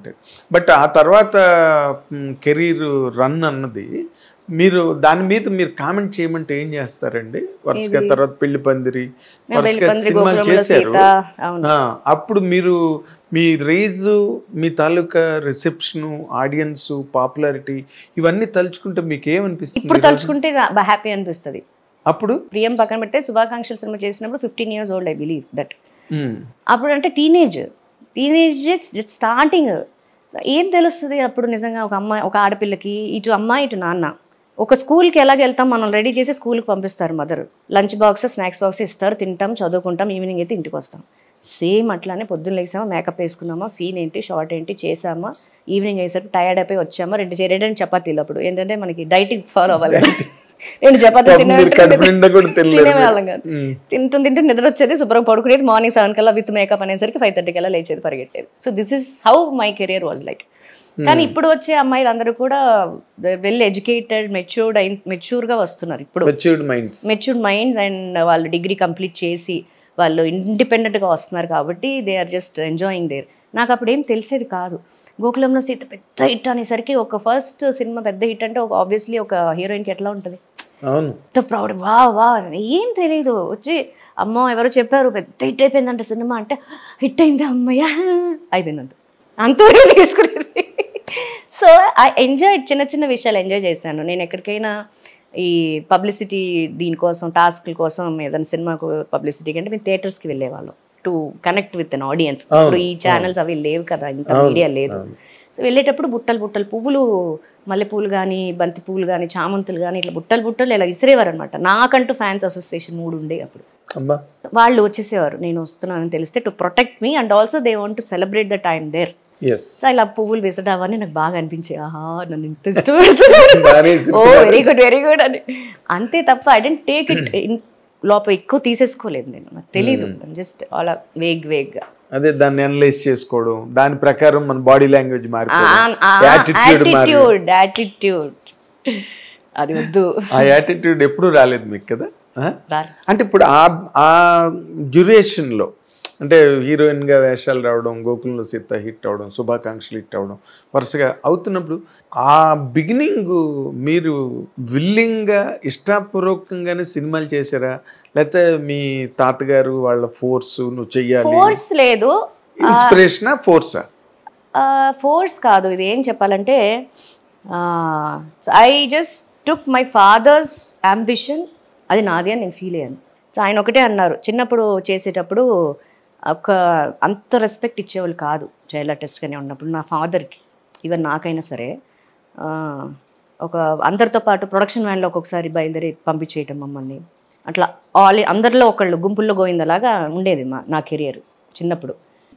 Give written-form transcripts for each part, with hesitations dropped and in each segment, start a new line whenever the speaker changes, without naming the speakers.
అంటే. బట్ ఆ తర్వాత కెరీర్ రన్ అన్నది మీరు దాని మీద మీరు కామెంట్ చేయమంటే ఏం చేస్తారండి? వరుసగా తర్వాత పెళ్లి పందిరి వరుసగా సినిమాలు చేశారు. అప్పుడు మీరు మీ రేజ్, మీ తాలూకా రిసెప్షన్, ఆడియన్స్, పాపులారిటీ ఇవన్నీ తలుచుకుంటే మీకు ఏమనిపిస్తుంది?
ఇప్పుడు తలుచుకుంటే హ్యాపీ అనిపిస్తుంది.
అప్పుడు
ప్రియం పక్కన పెట్టే శుభాకాంక్షలు సినిమా చేసినప్పుడు 15 years old, I believe that. అప్పుడు అంటే టీనేజ్ స్టార్టింగ్. ఏం తెలుస్తుంది అప్పుడు నిజంగా ఒక అమ్మాయి, ఒక ఆడపిల్లకి, ఇటు అమ్మాయి ఇటు నాన్న. ఒక స్కూల్కి ఎలాగ వెళ్తాం, మనం రెడీ చేసి స్కూల్కి పంపిస్తారు mother. Lunch box, snacks box ఇస్తారు, తింటాం, చదువుకుంటాం, ఈవినింగ్ అయితే ఇంటికి వస్తాం. సేమ్ అట్లానే పొద్దున్న లేసామా, మేకప్ వేసుకున్నామా, సీన్ ఏంటి, షార్ట్ ఏంటి చేసామా, ఈవినింగ్ అయ్యేసరికి టైర్డ్ అయిపోయి వచ్చామా, రెండు చపాతీలు. అప్పుడు ఏంటంటే మనకి డైటింగ్ ఫాలో అవ్వాలి, 2 చపాతీలు తినేవాళ్ళం కాదు. తింటే నిద్ర వచ్చేది, శుభ్రం పడుకునేది, మార్నింగ్ 7 కల్లా విత్ మేకప్ అనేసరికి 5:30 కల్లా లేచేది, పరిగెట్టేది. So this is how my career was like. కానీ ఇప్పుడు వచ్చే అమ్మాయిలు అందరూ కూడా వెల్ ఎడ్యుకేటెడ్, మెచ్యూర్గా వస్తున్నారు. ఇప్పుడు మెచ్యూర్డ్ మైండ్స్ అండ్ వాళ్ళు డిగ్రీ కంప్లీట్ చేసి వాళ్ళు ఇండిపెండెంట్గా వస్తున్నారు కాబట్టి they are just enjoying there. నాకు అప్పుడు ఏం తెలిసేది కాదు. గోకులంలో సీత పెద్ద హిట్ అనేసరికి, ఒక ఫస్ట్ సినిమా పెద్ద హిట్ అంటే ఒక ఆబ్వియస్లీ ఒక హీరోయిన్కి ఎట్లా ఉంటుంది, ప్రౌడ్, వా వా ఏం తెలియదు. వచ్చి అమ్మో ఎవరో చెప్పారు పెద్ద హిట్ అయిపోయిందంట సినిమా అంటే, హిట్ అయింది అమ్మయ్య అయిపోయిందంట, అంతవరకు తీసుకునేది. సో ఐ ఎంజాయ్, చిన్న చిన్న విషయాలు ఎంజాయ్ చేశాను. నేను ఎక్కడికైనా ఈ పబ్లిసిటీ దీనికోసం, టాస్క్ల కోసం, ఏదైనా సినిమాకు పబ్లిసిటీకి అంటే మేము థియేటర్స్కి వెళ్ళేవాళ్ళం to connect with an audience. ఇప్పుడు ఈ ఛానల్స్ అవి లేవు కదా, ఇంత మీడియా లేదు. సో వెళ్ళేటప్పుడు బుట్టలు పువ్వులు, మల్లెపూలు కానీ, బంతి పువ్వులు కానీ, చామంతులు కానీ, ఇట్లా బుట్టలు ఇలా ఇసిరేవారు అనమాట. నాకంటూ ఫ్యాన్స్ అసోసియేషన్ 3 ఉండే అప్పుడు. వాళ్ళు వచ్చేసేవారు నేను వస్తున్నానని తెలిస్తే, to protect me and also they want to celebrate that I'm there. So ఇలా పువ్వులు వేసడం అవన్నీ నాకు బాగా అనిపించాయి. ఆహా, నన్ను ఇంత ఇష్టపడుతున్నారు, ఓ వెరీ గుడ్ అని. అంతే తప్ప ఐ డోంట్ టేక్ ఇట్ లోపల ఎక్కువ తీసేసుకోలేదు నేను, నాకు తెలీదు. జస్ట్ అలా వేగ్గా
అదే దాన్ని అనలైజ్ చేసుకోవడం, దాని ప్రకారం మన బాడీ లాంగ్వేజ్
యాటిట్యూడ్ అది వద్దు.
ఆ యాటిట్యూడ్ ఎప్పుడు రాలేదు మీకు కదా? అంటే ఇప్పుడు ఆ డ్యూరేషన్లో అంటే హీరోయిన్గా వేషాలు రావడం, గోకులంలో సీత హిట్ అవడం, శుభాకాంక్షలు హిట్ అవడం వరుసగా అవుతున్నప్పుడు, ఆ బిగినింగ్ మీరు విల్లింగ్గా ఇష్టపూర్వకంగానే సినిమాలు చేశారా, లేకపోతే మీ తాతగారు వాళ్ళ ఫోర్స్ నువ్వు చెయ్యాలి?
ఫోర్స్ లేదు,
ఇన్స్పిరేషనా ఫోర్సా?
ఫోర్స్ కాదు. ఇది ఏం చెప్పాలంటే, I just took my father's ambition, అది నాది అని నేను ఫీల్ అయ్యాను. సో ఆయన ఒకటే అన్నారు, చిన్నప్పుడు చేసేటప్పుడు ఒక అంత రెస్పెక్ట్ ఇచ్చేవాళ్ళు కాదు చైల్డ్ ఆర్టిస్ట్గానే ఉన్నప్పుడు. నా ఫాదర్కి, ఈవెన్ నాకైనా సరే, ఒక అందరితో పాటు ప్రొడక్షన్ వ్యాన్లో ఒక్కొక్కసారి బయలుదేరి పంపించేయటం మమ్మల్ని, అట్లా అందరిలో ఒకళ్ళు గుంపుల్లో గోయిందలాగా ఉండేది నా కెరియర్ చిన్నప్పుడు.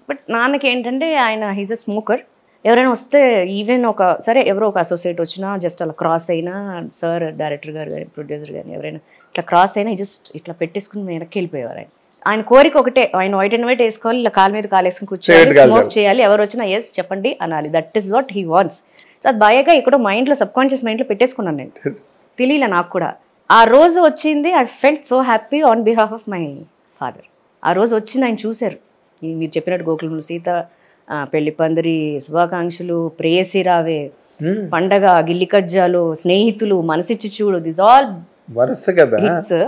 బట్ నాన్నకి ఏంటంటే, ఆయన హీజ్ అ స్మోకర్. ఎవరైనా వస్తే, ఈవెన్ సరే ఎవరో ఒక అసోసియేట్ వచ్చినా జస్ట్ అలా క్రాస్ అయినా, సార్ డైరెక్టర్ గారు కానీ ప్రొడ్యూసర్ కానీ ఎవరైనా ఇట్లా క్రాస్ అయినా జస్ట్ ఇట్లా పెట్టేసుకుని వెనక్కి వెళ్ళిపోయేవారు. ఆయన కోరిక ఒకటే, ఆయన వైట్ అండ్ వైట్ వేసుకోవాలి, ఇలా కాలు మీద కాలు వేసుకుని కూర్చోవాలి, స్మోక్ చేయాలి, ఎవరు వచ్చినా ఎస్ చెప్పండి అనాలి. That is what he wants. So అది బాగా ఎక్కడో మైండ్లో, సబ్కాన్షియస్ మైండ్లో పెట్టేసుకున్నాను నేను, తెలియలే నాకు కూడా. ఆ రోజు వచ్చింది, I felt so happy on behalf of my father. ఆ రోజు వచ్చింది, ఆయన చూశారు. మీరు చెప్పినట్టు గోకులంలో సీత, పెళ్లి పందిరి, శుభాకాంక్షలు, ప్రేయసి రావే, పండగ, గిల్లి కజ్జాలు, స్నేహితులు, మనసిచ్చి చూడు, దిస్ ఆల్
వరుస కదా.
So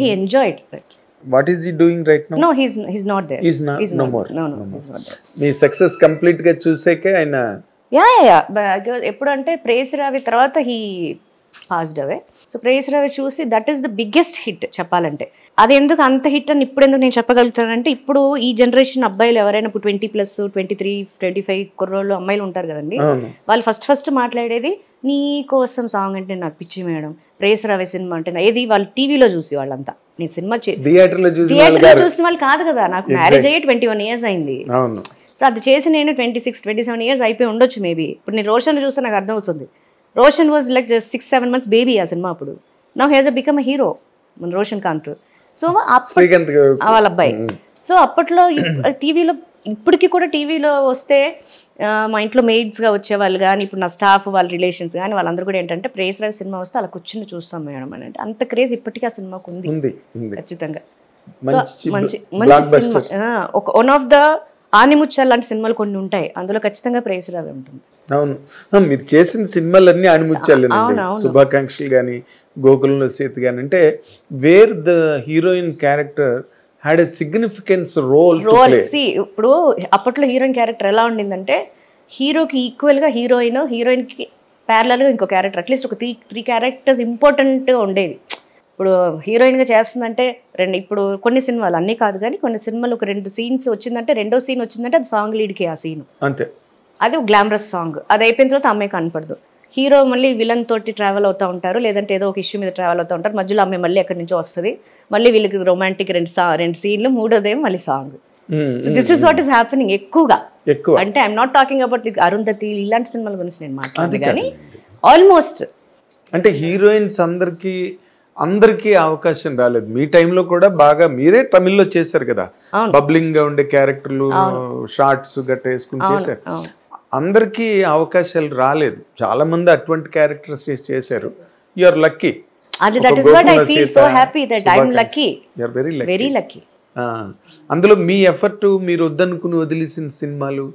he enjoyed it.
What is he doing right now?
No, he's not there.
He's no more.
No, he's not there.
Me success complete గా చూసాకే ఆయన
ఎప్పుడంటే ప్రేయసి రావి తర్వాత హీ పాస్డ్ అవే. సో ప్రేయసి రావి చూసి that is the biggest hit చెప్పాలంటే. అది ఎందుకు అంత హిట్ అని ఇప్పుడు ఎందుకు నేను చెప్పగలుగుతానంటే, ఇప్పుడు ఈ జనరేషన్ అబ్బాయిలు ఎవరైనా ఇప్పుడు 20+, 23, 25 కుర్రోళ్ళు అమ్మాయిలు ఉంటారు కదండి, వాళ్ళు ఫస్ట్ మాట్లాడేది నీ కోసం సాంగ్ అంటే నాకు పిచ్చి మేడం, ప్రేయసి రావి సినిమా అంటే ఏది వాళ్ళు టీవీలో చూసి వాళ్ళంతా. నేను సినిమా థియేటర్లో చూసిన వాళ్ళు కాదు కదా. నాకు మ్యారేజ్ అయ్యి 21 years అయింది. సో అది చేసి నేను 26, 27 years అయిపోయి ఉండొచ్చు మేబీ. ఇప్పుడు నేను రోషన్ చూస్తే నాకు అర్థమవుతుంది, Roshan was like just 6-7 months baby ఆ సినిమా అప్పుడు. Now he has become a hero, మన రోషన్ కాంత్. సో వాళ్ళ అబ్బాయి. సో అప్పట్లో టీవీలో, ఇప్పటికీ కూడా టీవీలో వస్తే మా ఇంట్లో మెయిడ్స్గా వచ్చేవాళ్ళు కానీ, ఇప్పుడు నా స్టాఫ్ వాళ్ళ రిలేషన్స్ కానీ వాళ్ళందరూ కూడా ఏంటంటే, ప్రేయసి రావి సినిమా వస్తే అలా కూర్చుని చూస్తాం మేడం అని. అంటే అంత క్రేజ్ ఇప్పటికీ ఆ సినిమాకు ఉంది ఖచ్చితంగా. సో మంచి సినిమా, వన్ ఆఫ్ ద ఆనిముత్యాలు లాంటి సినిమాలు కొన్ని ఉంటాయి, అందులో ఖచ్చితంగా ప్రేయసరావే ఉంటుంది.
అవును, మీరు చేసిన సినిమాలన్నీ ఆనిముత్యాలేనండి. శుభాకాంక్షలు కానీ, గోకులంలో సీత కానీ, అంటే where the heroine character had a significance role.
ఇప్పుడు అప్పట్లో హీరోయిన్ క్యారెక్టర్ ఎలా ఉండిందంటే, హీరోకి ఈక్వల్గా హీరోయిన్కి ప్యారలల్గా ఇంకో క్యారెక్టర్, అట్లీస్ట్ ఒక త్రీ క్యారెక్టర్స్ ఇంపార్టెంట్గా ఉండేది. ఇప్పుడు హీరోయిన్గా చేస్తుందంటే ఇప్పుడు కొన్ని సినిమాలు అన్నీ కాదు కానీ కొన్ని సినిమాలు ఒక 2 సీన్స్ వచ్చిందంటే, రెండో సీన్ వచ్చిందంటే అది సాంగ్ లీడ్కి ఆ సీన్
అంతే,
అది ఒక గ్లామరస్ సాంగ్. అది అయిపోయిన తర్వాత అమ్మాయి కనపడదు. హీరో మళ్ళీ విలన్ తోటి ట్రావెల్ అవుతూ ఉంటారు, లేదంటే ఏదో ఒక ఇష్యూ మీద ట్రావెల్ అవుతూ ఉంటారు. మధ్యలో అమ్మాయి మళ్ళీ ఎక్కడి నుంచో వస్తుంది, మళ్ళీ వీళ్ళకి రొమాంటిక్ 2 సీన్లు, మూడోదేమో మళ్ళీ song. This is what is happening ఎక్కువగా. అంటే I'm not talking about Arundhati ఇలాంటి సినిమాల గురించి నేను మాట్లాడదు కానీ ఆల్మోస్ట్
అంటే హీరోయిన్స్ అందరికీ అవకాశం రాలేదు. మీ టైంలో కూడా బాగా మీరే తమిళ్లో చేశారు కదా, బబ్లింగ్ గా ఉండే క్యారెక్టర్లు, షార్ట్స్ గట్ట వేసుకుని చేశారు. అందరికీ అవకాశాలు రాలేదు, చాలా మంది అటువంటి క్యారెక్టర్స్ చేశారు. You are lucky. అందులో మీ ఎఫర్ట్, మీరు వద్దనుకుని వదిలేసిన సినిమాలు,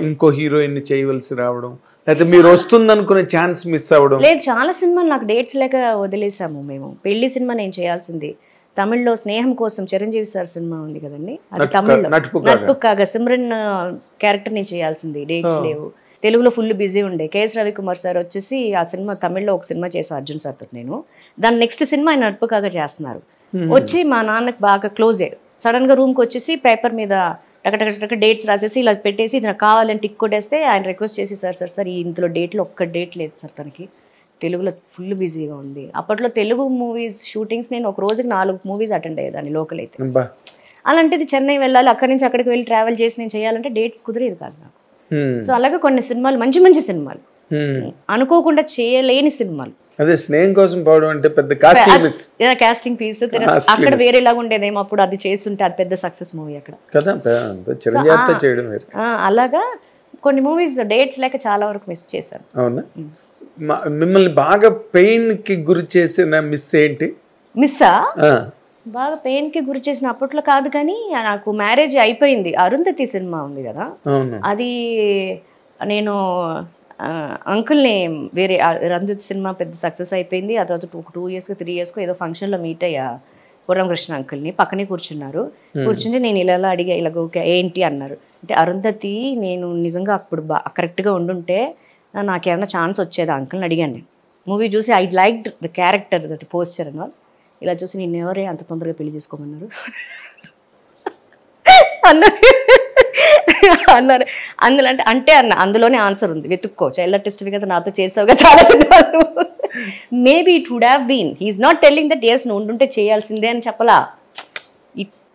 ఇంకో హీరోయిన్ ని చేయవలసి రావడం, అయితే మీరు వస్తుందనుకునే ఛాన్స్ మిస్ అవ్వడం.
లేదు, చాలా సినిమాలు నాకు డేట్స్ లేక వదిలేసాము మేము. పెళ్లి సినిమా నేను చేయాల్సింది, తమిళ్లో స్నేహం కోసం చిరంజీవి సార్ సినిమా ఉంది కదండి, అది తమిళ్లో నట్పుకాగా సిమ్రన్ క్యారెక్టర్ నేను చేయాల్సింది, డేట్స్ లేవు. తెలుగులో ఫుల్ బిజీ ఉండే. కేఎస్ రవికుమార్ సార్ వచ్చేసి ఆ సినిమా తమిళ్లో ఒక సినిమా చేశాను అర్జున్ సార్తో నేను. దాని నెక్స్ట్ సినిమా ఆయన నట్పుకాగా చేస్తున్నారు. వచ్చి మా నాన్నకి బాగా క్లోజే, సడన్ గా రూమ్కి వచ్చేసి పేపర్ మీద టక డేట్స్ రాసేసి ఇలా పెట్టేసి ఇది నాకు కావాలని టిక్ కొట్టేస్తే ఆయన రిక్వెస్ట్ చేసి సార్ ఇందులో డేట్లో ఒక్క డేట్ లేదు సార్, తనకి తెలుగులో ఫుల్ బిజీగా ఉంది. అప్పట్లో తెలుగు మూవీస్ షూటింగ్స్ నేను ఒక రోజుకి 4 మూవీస్ అటెండ్ అయ్యేదాన్ని లోకల్ అయితే. అలాంటిది చెన్నై వెళ్ళాలి, అక్కడి నుంచి అక్కడికి వెళ్ళి ట్రావెల్ చేసి నేను చేయాలంటే డేట్స్ కుదిరేది కాదు నాకు. సో అలాగే కొన్ని సినిమాలు మంచి సినిమాలు అనుకోకుండా చేయలేని సినిమాలు.
అదే స్నేహం కోసం పోవడం అంటే పెద్ద
కాస్టింగ్ పీస్. అక్కడ వేరేలాగా ఉండేదేమో, అప్పుడు అది చేస్తుంటే అది పెద్ద సక్సెస్ మూవీ అక్కడ. అలాగా కొన్ని మూవీస్ డేట్స్ లేక చాలా వరకు మిస్ చేశాను.
అవునా? మిమ్మల్ని బాగా పెయిన్ కి గురి చేసిన మిస్ ఏంటి?
మిస్సా? బాగా పెయిన్ కి గురి చేసిన అప్పట్లో కాదు కానీ నాకు మ్యారేజ్ అయిపోయింది. అరుంధతి సినిమా ఉంది కదా, అది నేను అంకుల్ని వేరే అరుంధతి సినిమా పెద్ద సక్సెస్ అయిపోయింది. ఆ తర్వాత 2 yearsకో 3 yearsకో ఏదో ఫంక్షన్లో మీట్ అయ్యా పూర్ణకృష్ణ అంకుల్ని. పక్కనే కూర్చున్నారు. కూర్చుంటే నేను ఇలా అడిగా, ఇలా ఓకే ఏంటి అన్నారు. అంటే అరుంధతి నేను నిజంగా అప్పుడు కరెక్ట్గా ఉండుంటే నాకేమైనా ఛాన్స్ వచ్చేదా అంకుల్ని అడిగాను నేను. మూవీ చూసి I liked the character, that posture అని వాళ్ళు. ఇలా చూసి నిన్ను ఎవరే అంత తొందరగా పెళ్లి చేసుకోమన్నారు అన్నారు. అందులో అంటే అందులోనే ఆన్సర్ ఉంది, వెతుక్కో, చైల్డ్ ఆర్టిస్ట్వి కదా, నాతో చేసావుగా చాలా సినిమాలు. Maybe it would have been, he's not telling that yes నువ్వు ఉండుంటే చేయాల్సిందే అని చెప్పలా,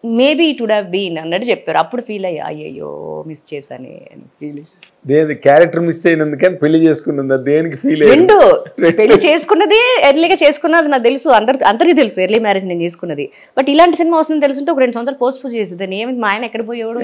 maybe it would have been అన్నట్టు చెప్పారు. అప్పుడు ఫీల్ అయ్యా, అయ్యయ్యో మిస్ చేశానే అని ఫీల్.
క్యారెక్టర్ మిస్ అయినందుకని పెళ్లి చేసుకున్నది దేనికి ఫీల్?
రెండు పెళ్లి చేసుకున్నది ఎర్లీగా చేసుకున్నది నాకు తెలుసు, అందరికీ తెలుసు ఎర్లీ మ్యారేజ్ నేను చేసుకున్నది. బట్ ఇలాంటి సినిమా వస్తుందని తెలుసుంటే ఒక 2 సంవత్సరాలు పోస్ట్ పోన్ చేసేదాన్ని. ఏమి మా ఆయన ఎక్కడ పోయేవాడు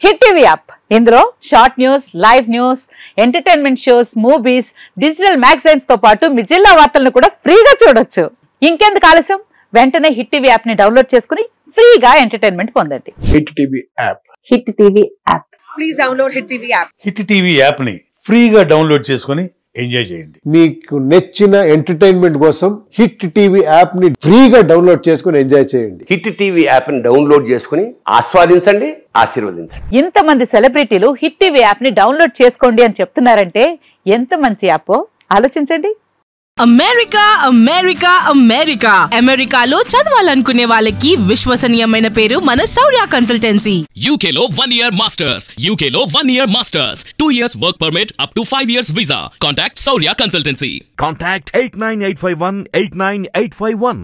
హిట్ టీవీ యాప్, ఇందులో short news, live news, entertainment shows, movies, digital magazines తో పాటు మీ జిల్లా వార్తలను కూడా ఫ్రీగా చూడొచ్చు. ఇంకెందుకు ఆలస్యం, వెంటనే హిట్ టీవీ యాప్ ని డౌన్లోడ్ చేసుకుని ఫ్రీగా ఎంటర్టైన్మెంట్ పొందండి.
Hit TV app,
hit TV app,
please download hit TV app.
Hit TV app ని ఫ్రీగా డౌన్లోడ్ చేసుకుని ఎంజాయ్ చేయండి.
మీకు నచ్చిన ఎంటర్టైన్మెంట్ కోసం హిట్ టీవీ యాప్ ని ఫ్రీగా డౌన్లోడ్ చేసుకుని ఎంజాయ్ చేయండి.
హిట్ టీవీ యాప్ ని డౌన్లోడ్ చేసుకుని ఆస్వాదించండి, ఆశీర్వదించండి.
ఇంతమంది సెలబ్రిటీలు హిట్ టీవీ యాప్ ని డౌన్లోడ్ చేసుకోండి అని చెప్తున్నారంటే ఎంత మంచి యాప్ ఆలోచించండి.
అమెరికా అమెరికా అమెరికా అమెరికాలో చదవాలనుకునే వాళ్ళకి విశ్వసనీయమైన పేరు మన శౌర్య కన్సల్టెన్సీ.
UK లో 1 year masters, UK లో 1 year masters, 2 years work permit up to 5 years visa. Contact Saurya Consultancy.
Contact 89851 89851.